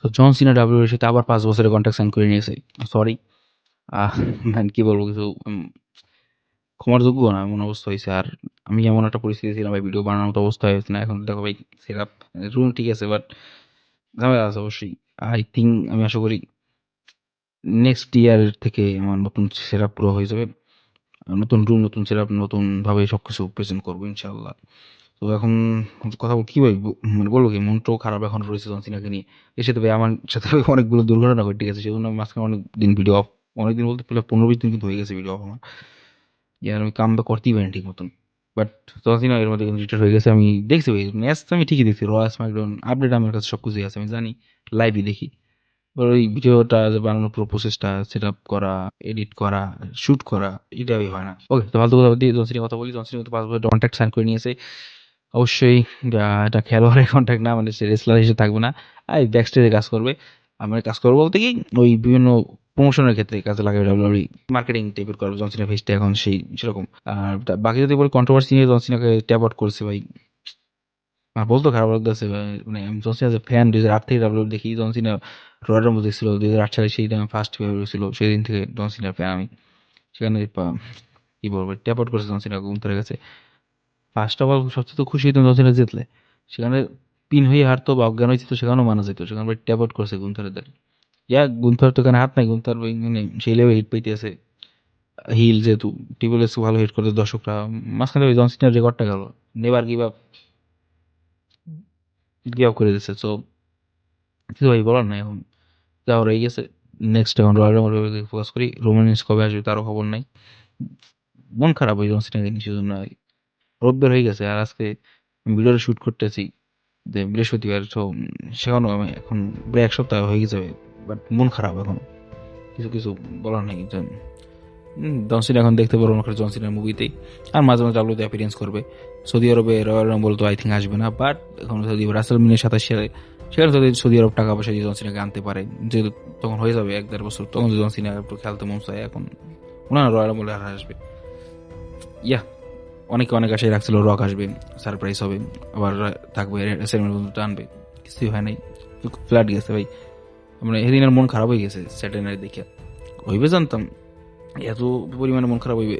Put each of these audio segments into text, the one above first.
তো জন সিনা ডাব্লিউডব্লিউই এর সাথে আবার 5 বছরের কন্ট্রাক্ট সাইন করে নিয়েছে। সরি, ম্যান কি বলবো কিছু ক্ষমার যোগ্য না এমন অবস্থা হইছে। আর আমি এমন একটা পরিস্থিতি ছিলাম ভাই, ভিডিও বানানোর মতো অবস্থা হয়েছে না। এখন দেখো ভাই সেটআপ রুম ঠিক আছে, বাট ঝামেলা আছে অবশ্যই। আই থিংক আমি আশা করি নেক্সট ইয়ার থেকে আমার নতুন সেটআপ পুরো হয়ে যাবে। নতুন রুম, নতুন সেটআপ, নতুনভাবে সবকিছু প্রেজেন্ট করবো ইনশাআল্লাহ। তো এখন কথা কি ভাই মানে বলবো কি, মনটাও খারাপ এখন রয়েছে জন সিনাকে নিয়ে। এর সাথে ভাই আমার সাথে ভাই অনেকগুলো দুর্ঘটনা ঘটে গেছে, সেজন্য আমি মাঝখানে অনেকদিন ভিডিও অফ, অনেকদিন বলতে প্রায় 15-20 দিন কিন্তু হয়ে গেছে ভিডিও অফ আমার। ইয়ার আমি কামব্যাক করতেই পারিনি ঠিক মতন। বাট জন সিনা এর মধ্যে কিন্তু রিটায়ার হয়ে গেছে। আমি দেখছি ভাই ম্যাচ তো আমি ঠিকই দেখছি, র স্ম্যাকডাউন আপডেট আমার কাছে সবকিছুই আছে, আমি জানি, লাইভই দেখি। এবার ওই ভিডিওটা যে বানানোর পুরো প্রসেসটা, সেটআপ করা, এডিট করা, শুট করা, এটাই হয় না। ওকে, তো ফালতু কথা দিয়ে জন সিনার কথা বলি। জন সিনা কিন্তু 5 বছরের কন্ট্রাক্ট সাইন করে নিয়েছে। অবশ্যই এটা খেলোয়াড়ের কন্ট্রাক্ট না, মানে সে রেসলার হিসেবে থাকবে না। এই ব্যাক স্টেজে কাজ করবে। আমার কাজ করবো বলতে কি, ওই বিভিন্ন প্রমোশনের ক্ষেত্রে কাজে লাগাবে ডাব্লিউডব্লিউই, মার্কেটিং টাইপের করবে। জন সিনা ফেসটা এখন সেই সেরকম। আর বাকি যদি বলি কন্ট্রোভার্সি নিয়ে, জন সিনাকে ট্যাপ আউট করছে ভাই। আমার বলতেও খারাপ লাগতেছে ভাই। মানে আমি জন সিনা ফ্যান 2008 থেকে ডাব্লিউডব্লিউ দেখি। জন সিনা রয়্যাল রাম্বল দেখছিল 2008 সালে, সেই টাইমে ফার্স্ট ছিল, সেদিন থেকে জন সিনার ফ্যান আমি। সেখানে কি বলবো, ট্যাপ আউট করছে জন সিনা গুন্তারের কাছে। ফার্স্ট অফ অল সবচেয়ে তো খুশি হইতাম জন সিনা জিতলে। সেখানে পিন হয়ে হারতো বা অজ্ঞান হয়ে যেত, সেখানেও মানা যেত। সেখানে ভাই ট্যাপ আউট করছে গুন্থারের দ্বারা। গুন্থার তো এখানে হাত নাই। গুন্থার ভাই মানে সেই লেভেল হিট পাইতেছে। হিল যেহেতু, ট্রিপল এস ভালো হিট করে দর্শকরা। মাঝখানে ওই জন সিনার রেকর্ডটা গেল, never give up, give up করে দিচ্ছে। সো কিছু ভাই বলার নাই এখন, যা হয়ে গেছে। নেক্সট এখন রয়্যাল রাম্বল ফোকাস করি। রোমানিস কবে আসবে তারও খবর নাই। মন খারাপ ওই জন সিনাকে নিয়ে, সেজন্য রোববার হয়ে গেছে আর আজকে ভিডিওটা শুট করতেছি যে বৃহস্পতিবার। তো সেখানেও আমি এখন প্রায় 1 সপ্তাহ হয়ে যাবে, বাট মন খারাপ এখন। কিছু কিছু বলার নেই। জনসিনা এখন দেখতে পারবো না জনসিনার মুভিতেই, আর মাঝে মাঝে ডাব্লিউতে অ্যাপিয়ারেন্স করবে। সৌদি আরবে রয়্যাল রাম্বল তো আই থিঙ্ক আসবে না, বাট এখন সৌদি রাসেল মিনের 27 সালে সেখানে যদি সৌদি আরব টাকা পয়সা দিয়ে জনসিনাকে আনতে পারে, যেহেতু তখন হয়ে যাবে 1-1.5 বছর, তখন যদি জনসিনা একটু খেলতে মন চায়, এখন ওনারা রয়্যাল রাম্বলে আর আসবে। ইয়া, অনেকে অনেক আশায় রাখছিল রক আসবে, সারপ্রাইজ হবে, আবার থাকবে, রেসলম্যান পর্যন্ত টানবে। কিছুই হয় নাই, ফ্ল্যাট গেছে ভাই। মানে সেদিন আর মন খারাপ হয়ে গেছে স্যাটারডে নাইট দেখে। হইবে জানতাম এত পরিমাণে মন খারাপ হইবে,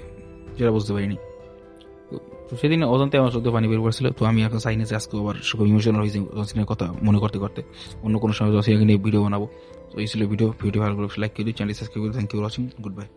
যেটা বুঝতে পারিনি। তো সেদিন অজান্তে আমার চোখে পানি বের করছিল। তো আমি এখন চাইনি যে আজকে আবার সব ইমোশনাল হয়েছে জসিনের কথা মনে করতে করতে। অন্য কোনো সময় জসিনাকে নিয়ে ভিডিও বানাবো। তো এই ছিল ভিডিও ভালো করে লাইক করে দিই, চ্যানেল সাবস্ক্রাইব করে, thank you for watching, good by.